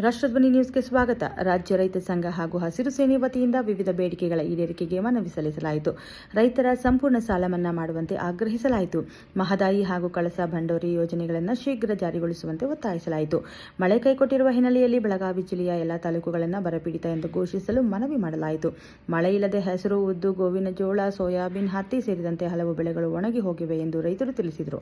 ರಾಷ್ಟ್ರಧ್ವನಿ ನ್ಯೂಸ್ಗೆ ಸ್ವಾಗತ. ರಾಜ್ಯ ರೈತ ಸಂಘ ಹಾಗೂ ಹಸಿರು ಸೇನೆ ವತಿಯಿಂದ ವಿವಿಧ ಬೇಡಿಕೆಗಳ ಈಡೇರಿಕೆಗೆ ಮನವಿ ಸಲ್ಲಿಸಲಾಯಿತು. ರೈತರ ಸಂಪೂರ್ಣ ಸಾಲ ಮನ್ನಾ ಮಾಡುವಂತೆ ಆಗ್ರಹಿಸಲಾಯಿತು. ಮಹದಾಯಿ ಹಾಗೂ ಕಳಸಾ ಬಂಡೂರಿ ಯೋಜನೆಗಳನ್ನು ಶೀಘ್ರ ಜಾರಿಗೊಳಿಸುವಂತೆ ಒತ್ತಾಯಿಸಲಾಯಿತು. ಮಳೆ ಕೈಕೊಟ್ಟಿರುವ ಹಿನ್ನೆಲೆಯಲ್ಲಿ ಬೆಳಗಾವಿ ಜಿಲ್ಲೆಯ ಎಲ್ಲ ತಾಲೂಕುಗಳನ್ನು ಬರಪೀಡಿತ ಎಂದು ಘೋಷಿಸಲು ಮನವಿ ಮಾಡಲಾಯಿತು. ಮಳೆ ಇಲ್ಲದೆ ಹೆಸರು, ಉದ್ದು, ಗೋವಿನ ಜೋಳ, ಸೋಯಾಬೀನ್, ಹತ್ತಿ ಸೇರಿದಂತೆ ಹಲವು ಬೆಳೆಗಳು ಒಣಗಿ ಹೋಗಿವೆ ಎಂದು ರೈತರು ತಿಳಿಸಿದರು.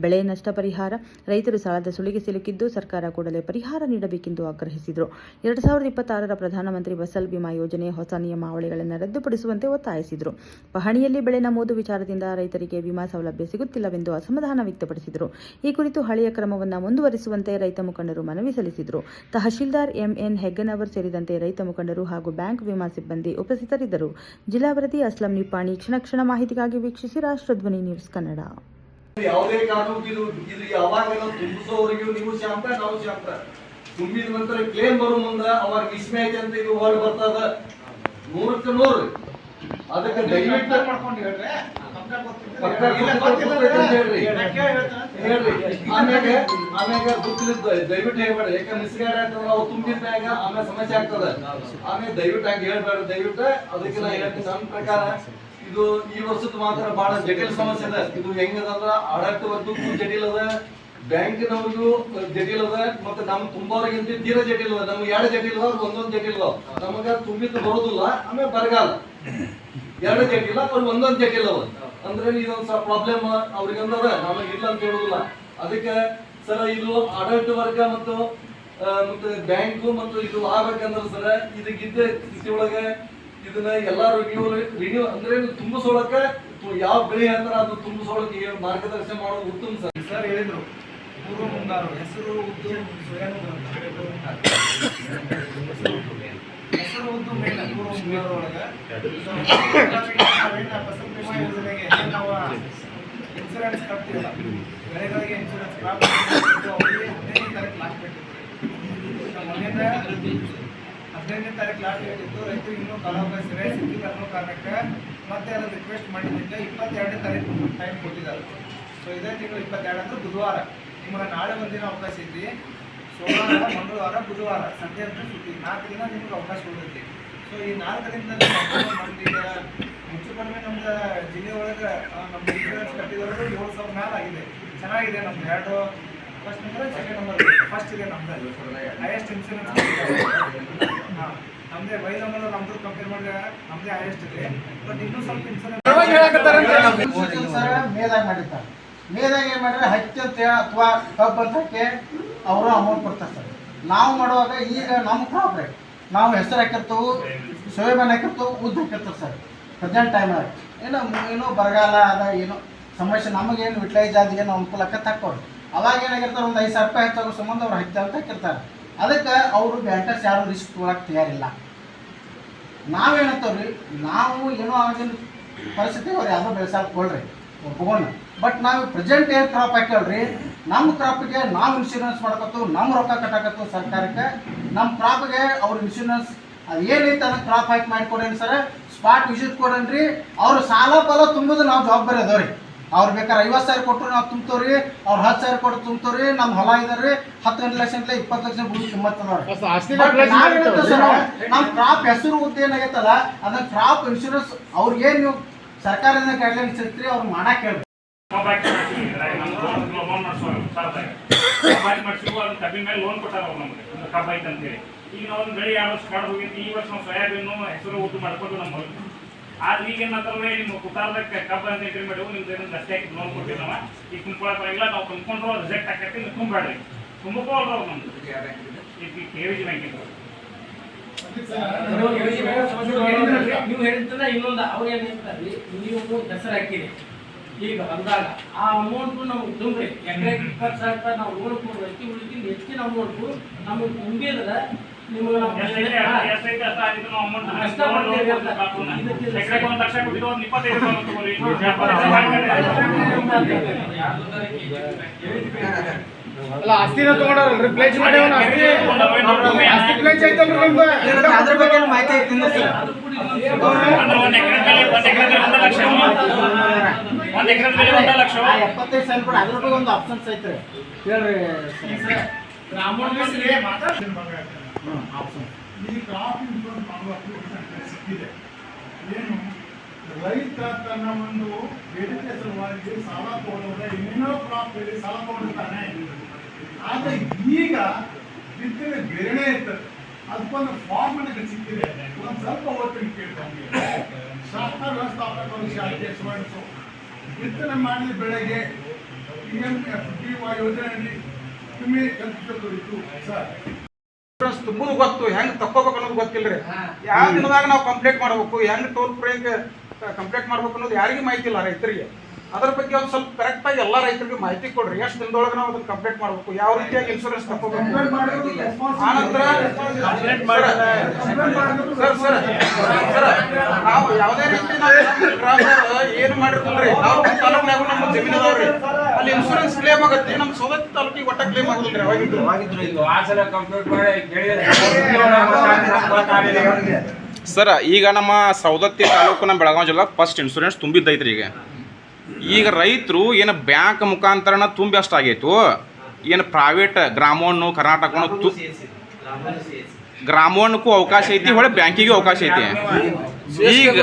ಬೆಳೆ ನಷ್ಟ ಪರಿಹಾರ, ರೈತರು ಸಾಲದ ಸುಳಿಗೆ ಸಿಲುಕಿದ್ದು ಸರ್ಕಾರ ಕೂಡಲೇ ಪರಿಹಾರ ನೀಡಬೇಕೆಂದು ಆಗ್ರಹಿಸಿದರು. 2026ರ ಪ್ರಧಾನಮಂತ್ರಿ ಫಸಲ್ ಬಿಮಾ ಯೋಜನೆ ಹೊಸ ನಿಯಮಾವಳಿಗಳನ್ನು ರದ್ದುಪಡಿಸುವಂತೆ ಒತ್ತಾಯಿಸಿದರು. ಪಹಣಿಯಲ್ಲಿ ಬೆಳೆ ನಮೂದು ವಿಚಾರದಿಂದ ರೈತರಿಗೆ ವಿಮಾ ಸೌಲಭ್ಯ ಸಿಗುತ್ತಿಲ್ಲವೆಂದು ಅಸಮಾಧಾನ ವ್ಯಕ್ತಪಡಿಸಿದರು. ಈ ಕುರಿತು ಹಳೆಯ ಕ್ರಮವನ್ನು ಮುಂದುವರಿಸುವಂತೆ ರೈತ ಮುಖಂಡರು ಮನವಿ ಸಲ್ಲಿಸಿದರು. ತಹಶೀಲ್ದಾರ್ ಎಂಎನ್ ಹೆಗ್ಗನವರ್ ಸೇರಿದಂತೆ ರೈತ ಮುಖಂಡರು ಹಾಗೂ ಬ್ಯಾಂಕ್ ವಿಮಾ ಸಿಬ್ಬಂದಿ ಉಪಸ್ಥಿತರಿದ್ದರು. ಜಿಲ್ಲಾ ವರದಿ ಅಸ್ಲಂ ನಿಪ್ಪಾಣಿ. ಕ್ಷಣ ಮಾಹಿತಿಗಾಗಿ ವೀಕ್ಷಿಸಿ ರಾಷ್ಟ್ರಧ್ವನಿ ನ್ಯೂಸ್ ಕನ್ನಡ. ಯಾವುದೇ ಕಾನೂನು ಇದು ಯಾವಾಗಲೂ ತುಂಬಿಸೋವರೆಗೂ ನೀವು ಶಾಂತ ನಾವು ಶಾಂತ ತುಂಬಿದ ನಂತರ ಕ್ಲೇಮ್ ಬರೋ ಮುಂದೆ ಅವಾಗ ಮಿಸ್ಮ್ಯಾಚ್ ಅಂತ ಇದು ವರ್ಡ್ ಬರ್ತದ 100ಕ್ಕೆ 100. ಅದಕ್ಕೆ ದಯವಿಟ್ಟು ಆಮ್ಯಾಗ ಗೊತ್ತಿಲ್ಲ ದಯವಿಟ್ಟು ಹೇಳ್ಬೇಡ. ಯಾಕಂದ್ರೆ ಮಿಸ್ಗೈಡ್ ಆಗ್ತದ, ನಾವು ತುಂಬಿದ ಮ್ಯಾಗ ಆಮೇಲೆ ಸಮಸ್ಯೆ ಆಗ್ತದ. ಆಮೇಲೆ ದಯವಿಟ್ಟು ಹಂಗೆ ಹೇಳ್ಬೇಡ. ದಯವಿಟ್ಟು ಅದಕ್ಕೆ ನಾ ಹೇಳ್ತೀನಿ, ನನ್ನ ಪ್ರಕಾರ ಇದು ಈ ವರ್ಷದ ಮಾತ್ರ ಬಹಳ ಜಟಿಲ ಸಮಸ್ಯೆ ಅದ. ಇದು ಹೆಂಗದಂದ್ರ ಆಡಳಿತ ವರ್ಗಕ್ಕೂ ಜಟಿಲ ಅದ, ಬ್ಯಾಂಕಿನವ್ರಿಗೂ ಜಟಿಲ ಅದ, ಮತ್ತೆ ನಮ್ ತುಂಬಾವ್ರಿಗಿಂತ ತೀರಾ ಜಟಿಲ ಅದ. ನಮ್ಗೆ 2 ಜಟಿಲ ಅದ, ಒಂದೊಂದು ಜಟಿಲ ಅದ. ನಮಗ ತುಂಬಿದ್ದು ಬರೋದಿಲ್ಲ, ಆಮೇಲೆ ಬರಗಾಲ 2 ಜಟಿಲ, ಅವ್ರಿಗೆ ಒಂದೊಂದು ಜಟಿಲ ಅದ. ಅಂದ್ರೆ ಇದೊಂದ್ ಸ್ವಲ್ಪ ಪ್ರಾಬ್ಲಮ್ ಅವ್ರಿಗೆ ಅಂದದ, ನಮಗೆ ಇಲ್ಲ ಅಂತ ಹೇಳುದಿಲ್ಲ. ಅದಕ್ಕೆ ಸರ ಇದು ಆಡಳಿತ ವರ್ಗ ಮತ್ತು ಬ್ಯಾಂಕು ಮತ್ತು ಇದು ಆಗ್ಬೇಕಂದ್ರೆ ಸರ ಇದಕ್ಕಿದ್ದ ಸ್ಥಿತಿ ಒಳಗೆ ಇದನ್ನ ಎಲ್ಲಾ ರಿನ್ಯೂ ಅಂದ್ರೆ ತುಂಬಿಸೋಳಕ ಯಾವ ಬೆಳೆ ಹೇಳ್ತಾರ ಅದು ತುಂಬಿಸೋಳಕ್ಕೆ ಮಾರ್ಗದರ್ಶನ ಮಾಡೋದು ಉತ್ತಮ. ಸರ್ ಹೇಳಿದ್ರು ಪೂರ್ವ ಮುಂಗಾರು ಹೆಸರು, ಉದ್ದು, ಹೆಸರು, ಉದ್ದು ಮೇಲ ಪೂರ್ವ ಮುಂಗಾರು ಒಳಗೆ ಫಸಲ್ ಬಿಮಾ ಯೋಜನೆಗೆ ನಾವು ಇನ್ಸೂರೆನ್ಸ್ ಕಟ್ತಿಲ್ಲ, ಬೆಳೆಗಳಿಗೆ ಇನ್ಸೂರೆನ್ಸ್ ಕ್ರಾಪ್ ಅವರಿಗೆ 15ನೇ ತಾರೀಕು ಲಾಸ್ಟ್ ಡೇಟ್ ಇತ್ತು. 15ನೇ ತಾರೀಕು ಲಾಸ್ಟ್ ಡೇಟ್ ಇತ್ತು. ರೈತರು ಇನ್ನೂ ಕಾಲಾವಕಾಶ ಸಿಕ್ಕಿಲ್ಲ ಅನ್ನೋ ಕಾರಣಕ್ಕೆ ಮತ್ತೆ ಅದನ್ನು ರಿಕ್ವೆಸ್ಟ್ ಮಾಡಿದ್ದಕ್ಕೆ 22ನೇ ತಾರೀಕು ಟೈಮ್ ಕೊಟ್ಟಿದ್ದಾರೆ. ಸೊ ಇದೇ ತಿಂಗಳು 22 ಅಂದ್ರೆ ಬುಧವಾರ. ನಿಮಗೆ ನಾಳೆ ಒಂದಿನ ಅವಕಾಶ ಐತಿ. ಸೋಮವಾರ, ಮಂಗಳವಾರ, ಬುಧವಾರ ಸಂಜೆ ಅಂತ ಸುದ್ದಿ 4 ದಿನ ನಿಮ್ಗೆ ಅವಕಾಶ ಉಳಿದೈತಿ. ಸೊ ಈ 4 ದಿನದಲ್ಲಿ ನಮ್ದು ಹೆಚ್ಚು ಕಡಿಮೆ ನಮ್ದು ಜಿಲ್ಲೆ ಒಳಗೆ ನಮ್ದು ಇನ್ಶೂರೆನ್ಸ್ ಕಟ್ಟಿದವರು 7,000 ಮೇಲೆ ಆಗಿದೆ. ಚೆನ್ನಾಗಿದೆ. ನಮ್ದು 2 first number, second number, first ಇದೆ ನಮ್ದು ಹೈಯೆಸ್ಟ್ ಇನ್ಶೂರೆನ್ಸ್. ಹಾಂ, ನಮ್ಮದೇ ವೈ ನಂಬರ್ ನಮ್ದು ಕಂಪೇರ್ ಮಾಡಿದ್ರೆ ನಮ್ಮದೇ ಹೈಯೆಸ್ಟ್ ಇದೆ. ಬಟ್ ಇನ್ನೂ ಸ್ವಲ್ಪ ಇನ್ಶೂರೆನ್ಸ್ ಮೇದಾಗ ಮಾಡಿರ್ತಾರೆ. ಮೇದಾಗ ಏನು ಮಾಡಿದ್ರೆ ಹತ್ತಿ ಅಂತ ಅಥವಾ ಕಬ್ಬು ಅಂತ ಹಾಕಿ ಅವರು ಅಮೌಂಟ್ ಕೊಡ್ತಾರೆ ಸರ್. ನಾವು ಮಾಡುವಾಗ ಈಗ ನಮ್ಮ ಕ್ರಾಪ್ ರೇಟ್ ನಾವು ಹೆಸರು ಹಾಕಿರ್ತೇವೆ, ಸೋಯಾಬೀನ್ ಹಾಕಿರ್ತೇವೆ, ಉದ್ದು ಹಾಕಿರ್ತಾರೆ ಸರ್. ಪ್ರೆಸೆಂಟ್ ಟೈಮ್ನಾಗ ಏನೋ ಬರಗಾಲ ಅದ, ಏನೋ ಸಮಸ್ಯೆ ನಮಗೇನು ಯುಟಿಲೈಸ್ ಆದ ಏನು ಅನುಕೂಲಕ್ಕೆ ತಕ್ಕೋರು. ಅವಾಗ ಏನಾಗಿರ್ತಾರೆ, ಒಂದು 5,000 ರೂಪಾಯಿ ಹೆಚ್ಚಾಗೋ ಸಂಬಂಧ ಅವ್ರು ಹತ್ತಿ ಅಂತ ಹಾಕಿರ್ತಾರೆ. ಅದಕ್ಕೆ ಅವರು ಬ್ಯಾಂಕರ್ಸ್ ಯಾರು ರಿಸ್ಕ್ ತೊಗೊಳಕ್ಕೆ ತಯಾರಿಲ್ಲ. ನಾವೇನಂತವ್ರಿ, ನಾವು ಏನೋ ಆಗಿನ ಪರಿಸ್ಥಿತಿ ಅವ್ರು ಯಾವುದೋ ಬೆಳೆಸಾಕ್ ಕೊಡ್ರಿ ಒಪ್ಕೊಂಡು. ಬಟ್ ನಾವು ಪ್ರೆಸೆಂಟ್ ಏನು ಕ್ರಾಪ್ ಹಾಕಲ್ರಿ, ನಮ್ಮ ಕ್ರಾಪಿಗೆ ನಾವು ಇನ್ಶೂರೆನ್ಸ್ ಮಾಡ್ಕೊತೀವಿ, ನಮ್ಮ ರೊಕ್ಕ ಕಟ್ಟಾಕತ್ತೀವಿ ಸರ್ಕಾರಕ್ಕೆ. ನಮ್ಮ ಕ್ರಾಪ್ಗೆ ಅವ್ರ ಇನ್ಶೂರೆನ್ಸ್ ಅದು ಏನೈತೆ ಅದಕ್ಕೆ ಕ್ರಾಪ್ ಹಾಕಿ ಮಾಡಿಕೊಡೇನು ಸರ್, ಸ್ಪಾಟ್ ವಿಸಿಟ್ ಕೊಡೇನ್ರಿ. ಅವ್ರು ಸಾಲ ಪಾಲ ತುಂಬೋದು ನಾವು ಜವಾಬ್ದಾರಿ ಅದಾವ್ರಿ. ಅವ್ರು ಬೇಕಾದ್ರೆ 50,000 ಕೊಟ್ಟರು ನಾವು ತುಂಬ್ತವ್ರಿ, ಅವ್ರು 10,000 ಕೊಟ್ಟು ತುಂಬ್ತವ್ರಿ. ನಮ್ಮ ಹೊಲ ಇದಾರೆ 10 ಲಕ್ಷ 20 ಲಕ್ಷ ಭೂಮಿ ಕಿಮ್ಮತ್ ನಮ್ಮ ಕ್ರಾಪ್ ಹೆಸರು ಉದ್ದು ಏನಾಗೈತಲ್ಲ ಅದನ್ನ ಕ್ರಾಪ್ ಇನ್ಶೂರೆನ್ಸ್ ಅವ್ರಿಗೇನು ನೀವು ಸರ್ಕಾರದಿಂದ ಗೈಡ್ಲೈನ್ಸ್ ಇರ್ತೀರಿ ಅವ್ರು ಮಾಡಕ್ಕೆ ಹೇಳ್ರಿ. ಲೋನ್ ಕೊಟ್ಟಾರ ಅವ್ರು ನಮ್ಗೆ ಕಬ್ಬ ಐತೆ ಅಂತೇಳಿ. ಈಗ ನಾವು ಒಂದು ಬೆಳೆ 2 ವರ್ಷ ಕಾಡು ಹೋಗಿತ್ತು. ಈ ವರ್ಷ ನಾವು ಸೋಯಾಬೀನು ಹೆಸರು ಉದ್ದು ಮಾಡ್ಕೊಂಡು ನಮ್ಮ ಹೊಲಕ್ಕೆ. ಆದ್ರೆ ಈಗ ಏನಂತಾರೆ, ನಿಮ್ಮ ಕುಟಾರದಕ್ಕೆ ಕಬ್ಬ ಅಂತ ಎಂಟ್ರಿ ಮಾಡಿವು, ನಿಮ್ದು ಏನೋ ಅಷ್ಟೇ ಹಾಕಿ ಲೋನ್ ಕೊಟ್ಟಿವಿ ನಾವು. ಈಗ ತುಂಬ್ಕೊಳಕ್ಕಾಗಿಲ್ಲ, ನಾವು ತುಂಬ್ಕೊಂಡ್ರು ರಿಜೆಕ್ಟ್ ಆಕೈತಿ, ನೀವು ತುಂಬಬೇಡ್ರಿ. ತುಂಬಿಕೊಳ್ಳ್ರು ಅವ್ರು ನಮ್ದು ಈಗ KVG ಬ್ಯಾಂಕಿಂದ ನೀವು ಹೇಳಿದ್ರೆ ಇನ್ನೊಂದು ಅವ್ರು ಏನು ಹೇಳ್ತಾರೆ, ನೀವು ಹೆಸರು ಹಾಕಿರಿ ಈಗ ಬಂದಾಗ ಆ ಅಮೌಂಟು ನಮ್ಗೆ ತುಂಬ್ರಿ. ಎಕರೆಗೆ 20,000 ರೂಪಾಯಿ ನಾವು ಲೋನ್ ಕೊಡ್ಬೇಕು. ಉಳಿದಿದ್ದು ಹೆಚ್ಚಿನ ಅಮೌಂಟು ನಮಗೆ ತುಂಬಿದ್ರೆ ನಿಮಗೆ ಅಲ್ಲ ಆಸ್ತಿನ ತಗೊಂಡ್ರಿ ಪ್ಲೇಸ್ ಮಾಡಿ ಆಸ್ತಿ ಪ್ಲೇಸ್ ಐತಲ್ರಿ ನಿಮ್ದು ಅದ್ರ ಬಗ್ಗೆ ಮಾಹಿತಿ ಐತಿ ಸರ್. 1 ಎಕರೆ ಬೆಲೆ 1 ಲಕ್ಷ 75,000 ಕೂಡ ಅದ್ರ ಬಗ್ಗೆ ಒಂದು ಆಪ್ಷನ್ಸ್ ಐತ್ರಿ ಹೇಳ್ರಿ. ಗ್ರಾಮೀಣ ಈ ಕ್ರಾಪ್ ಇನ್ಶೂರೆನ್ಸ್ ಮಾಡುವ ಅಪ್ಲಿಕೇಶನ್ ಸಿಕ್ಕಿದೆ. ಏನು ರೈತ ತನ್ನ ಒಂದು ಬೇಡಿಕೆ ಸಲುವಾಗಿ ಸಾಲ ತಗೊಂಡ್ರೆ ಇನ್ನೇನೋ ಕ್ರಾಪ್ ಬೆಳೆ ಸಾಲ ತಗೊಂಡಿರ್ತಾನೆ. ಆದರೆ ಈಗ ಬಿತ್ತನೆ ಬೇರೆನೇ ಇರ್ತದೆ, ಅದಕ್ಕೊಂದು ಫಾರ್ಮ್ ನನಗೆ ಸಿಕ್ಕಿದೆ. ಒಂದು ಸ್ವಲ್ಪ ಓದ್ತೀನಿ ಕೇಳ್ತಾನೆ. ಶಾಖಾ ವ್ಯವಸ್ಥಾಪಕರು ಶಾಖೆ ಸುವರ್ಣಿಸು ಬಿತ್ತನೆ ಮಾಡಿದ ಬೆಳೆಗೆ PMFBY ಯೋಜನೆಯಲ್ಲಿ ವಿಮೆ ಕಲ್ಪಿಸಬೇಕು ಸರ್. ಇನ್ಶೂರೆನ್ಸ್ ತುಂಬುದು ಗೊತ್ತು, ಹೆಂಗ್ ತಕ್ಕೋಬೇಕು ಅನ್ನೋದು ಗೊತ್ತಿಲ್ರಿ. ಯಾವ ದಿನದಾಗ ನಾವು ಕಂಪ್ಲೇಂಟ್ ಮಾಡ್ಬೇಕು, ಹೆಂಗ್ ಟೋಲ್ ಫ್ರೀಗೆ ಕಂಪ್ಲೇಂಟ್ ಮಾಡ್ಬೇಕು ಅನ್ನೋದು ಯಾರಿಗೂ ಮಾಹಿತಿ ಇಲ್ಲ ರೈತರಿಗೆ. ಅದ್ರ ಬಗ್ಗೆ ಒಂದು ಸ್ವಲ್ಪ ಕರೆಕ್ಟ್ ಆಗಿ ಎಲ್ಲ ರೈತರಿಗೆ ಮಾಹಿತಿ ಕೊಡ್ರಿ. ಎಷ್ಟು ದಿನದೊಳಗೆ ನಾವು ಅದನ್ನ ಕಂಪ್ಲೇಂಟ್ ಮಾಡ್ಬೇಕು, ಯಾವ ರೀತಿಯಾಗಿ ಇನ್ಶೂರೆನ್ಸ್ ತಕ್ಕೋಬೇಕು. ಆನಂತರ ನಾವು ಯಾವುದೇ ರೀತಿ ಏನು ಮಾಡಿರ್ತೀವಿ ನಾವು ತಾಲೂಕಿನಾಗ ನಮ್ಮ ಜಮೀನು ಅದಾವ್ರಿ, ಅಲ್ಲಿ ಇನ್ಶೂರೆನ್ಸ್ ಕ್ಲೇಮ್ ಆಗುತ್ತೆ. ನಮ್ಮ ಸವದತ್ತಿ ತಾಲೂಕಿಗೆ ಒಟ್ಟ ಕ್ಲೇಮ್ ಆಗುದಿಲ್ರಿ. ಸರ್ ಈಗ ನಮ್ಮ ಸವದತ್ತಿ ತಾಲೂಕು ನಮ್ಮ ಬೆಳಗಾವಿ ಜಿಲ್ಲಾ ಫಸ್ಟ್ ಇನ್ಶೂರೆನ್ಸ್ ತುಂಬಿದ್ದೈತ್ರಿ. ಈಗ ರೈತರು ಏನು ಬ್ಯಾಂಕ್ ಮುಖಾಂತರನ ತುಂಬಿ ಅಷ್ಟಾಗೈತು, ಏನು ಪ್ರೈವೇಟ್ ಗ್ರಾಮೋಣ್ಣು ಕರ್ನಾಟಕನು ಗ್ರಾಮೋಣ್ಣಕ್ಕೂ ಅವಕಾಶ ಐತಿ, ಹೊಳೆ ಬ್ಯಾಂಕಿಗೂ ಅವಕಾಶ ಐತಿ. ಈಗ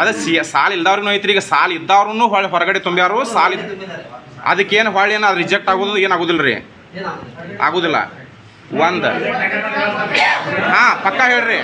ಅದ ಸಾಲ ಇಲ್ದವ್ರಿಗೂ ಐತ್ರಿ. ಈಗ ಸಾಲ ಇದ್ದವ್ರು ಹೊಳೆ ಹೊರಗಡೆ ತುಂಬ್ಯಾರು, ಸಾಲ ಅದಕ್ಕೇನು ಹೊಳೆ ಏನು ಅದು ರಿಜೆಕ್ಟ್ ಆಗೋದು ಏನಾಗೋದಿಲ್ಲ ರೀ, ಆಗೋದಿಲ್ಲ. ಒಂದು ಹಾಂ ಪಕ್ಕ ಹೇಳ್ರಿ.